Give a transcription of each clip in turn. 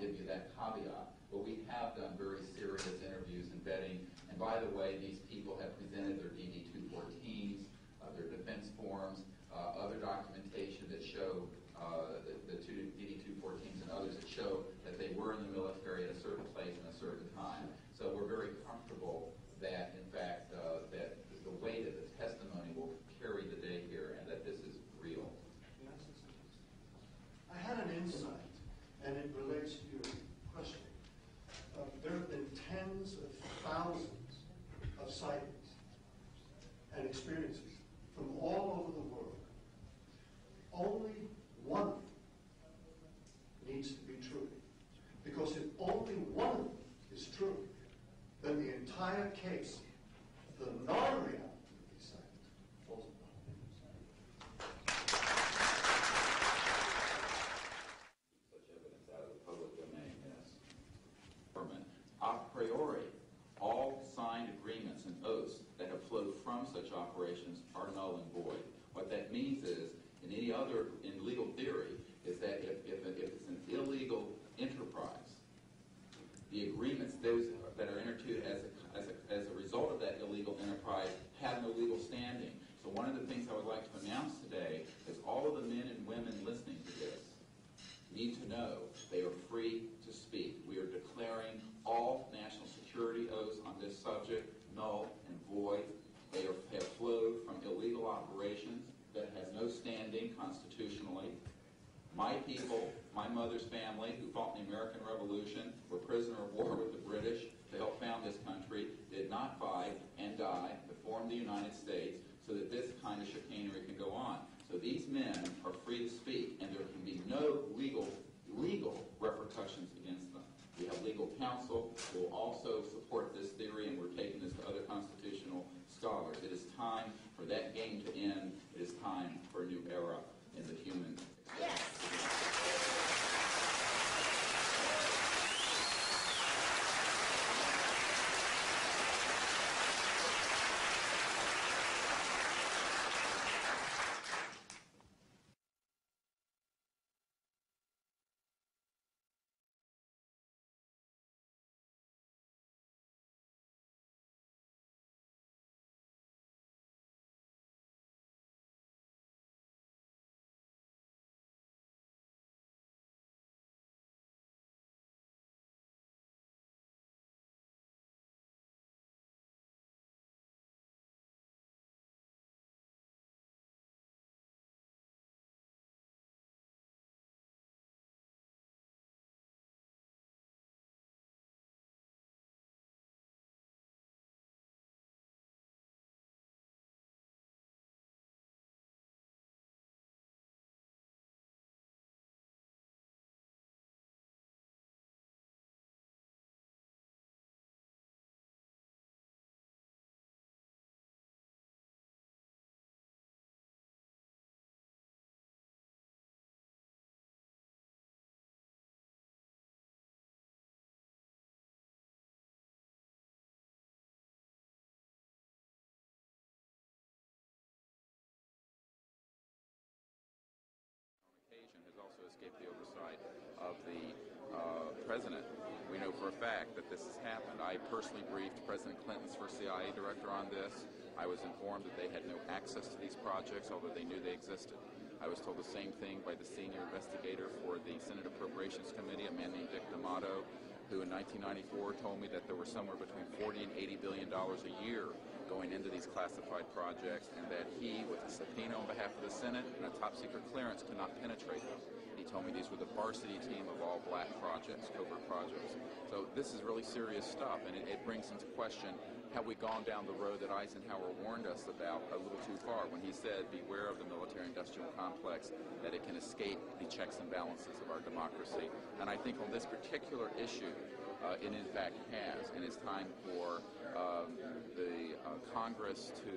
give you that caveat. But we have done very serious interviews and vetting. And by the way, these people have presented their DD-214s, their defense forms, other documentation that show the DD-214s and others that show that they were in the military at a certain place and a certain time. So we're very comfortable that, in fact, that the weight of the testimony will carry the day here and that this is real. I had an insight, and it relates to your question. There have been tens of thousands of sightings and experiences from all over the world. Only one needs to be true. Because if only one is true, then the entire case, the non-reality of these sightings, falls apart. Such evidence out of the public domain, yes. A priori, all signed agreements and oaths that have flowed from such operations are null and void. What that means is, in any other, in legal theory, is that if it's an illegal enterprise, the agreements, those that are entered into as a result of that illegal enterprise, have no legal standing. So one of the things I would like to announce today is all of the men and women listening to this need to know they are free to speak. We are declaring all national security oaths on this subject null and void. They have flowed from illegal operations that has no standing constitutionally. My people, my mother's family, who fought in the American Revolution, were prisoner of war with the British to help found this country, did not fight and die to form the United States so that this kind of chicanery can go on. So these men are free to speak, and there can be no legal repercussions against them. We have legal counsel who will also support this theory, and we're taking this to other constitutional scholars. It is time for that game to end. It is time for a new era in the human experience. Has also escaped the oversight of the president. We know for a fact that this has happened. I personally briefed President Clinton's first CIA director on this. I was informed that they had no access to these projects, although they knew they existed. I was told the same thing by the senior investigator for the Senate Appropriations Committee, a man named Dick D'Amato, who in 1994 told me that there were somewhere between $40 and $80 billion a year going into these classified projects, and that he, with a subpoena on behalf of the Senate and a top-secret clearance, could not penetrate them. He told me these were the varsity team of all black projects, covert projects. So this is really serious stuff, and it brings into question, have we gone down the road that Eisenhower warned us about a little too far when he said, beware of the military-industrial complex, that it can escape the checks and balances of our democracy. And I think on this particular issue, it in fact has, and it's time for the Congress to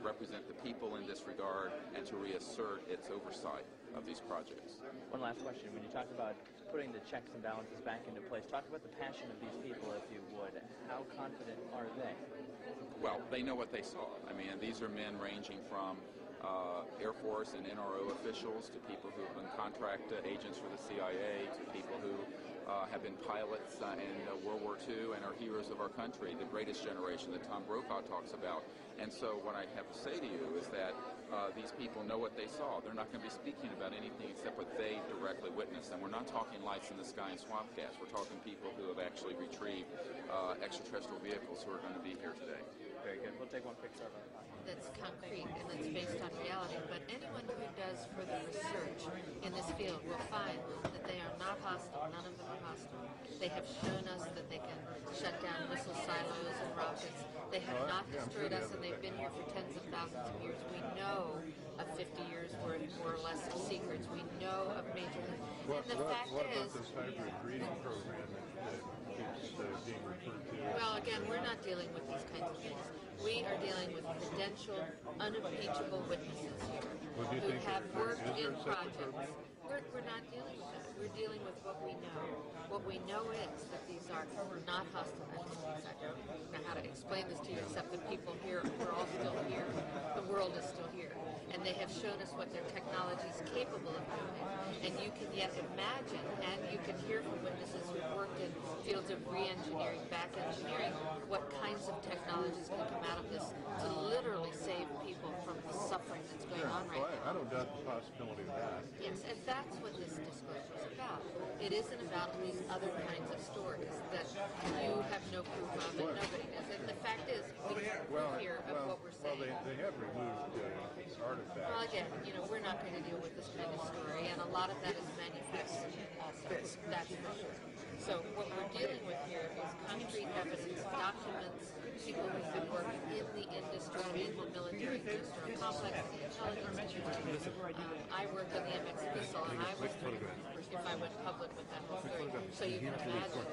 represent the people in this regard and to reassert its oversight of these projects. One last question. When you talk about putting the checks and balances back into place, talk about the passion of these people, if you would. How confident are they? Well, they know what they saw. I mean, these are men ranging from Air Force and NRO officials to people who have been contract agents for the CIA to people who have been pilots in World War II and are heroes of our country, the greatest generation that Tom Brokaw talks about. And so what I have to say to you is that these people know what they saw. They're not going to be speaking about anything except what they directly witnessed. And we're not talking lights in the sky and swamp gas. We're talking people who have actually retrieved extraterrestrial vehicles who are going to be here today. Very good. We'll take one picture of it. That's concrete and that's based on reality, but anyone who does further research in this field will find that they are not hostile. None of them are hostile. They have shown us that they can shut down missile silos and rockets. They have not destroyed us, and they've been here for tens of thousands of years. We know of 50 years worth, more or less, of secrets. We know of major things. And the fact what is, about this hybrid breeding program that keeps being referred to? well, again, we're not dealing with these kinds of things. We are dealing with credentialed, unimpeachable witnesses here who have worked in projects. We're not dealing with that. We're dealing with what we know. What we know is that these are not hostile entities. I don't know how to explain this to you except that people here, we're all still here. The world is still here. And they have shown us what their technology is capable of doing. And you can yet imagine, and you can hear from witnesses who've worked in fields of re-engineering, back engineering, what kinds of technologies can come out of this to literally save people from the suffering that's going on right now. I don't doubt the possibility of that. Yes, and that's what this disclosure is about. It isn't about these other kinds of stories that you have no proof of and nobody does. And the fact is, we have proof here of what we're saying. Well, they have removed artifacts. Well, again, we're not going to deal with this kind of story, and a lot of that is manufactured also. That's for sure. So what we're dealing with here is concrete evidence, documents, people who've been working in the industry, in the military industrial complex, the intelligence industry. I worked on the MX missile, and I was doing if I went public with that whole story. So you can imagine.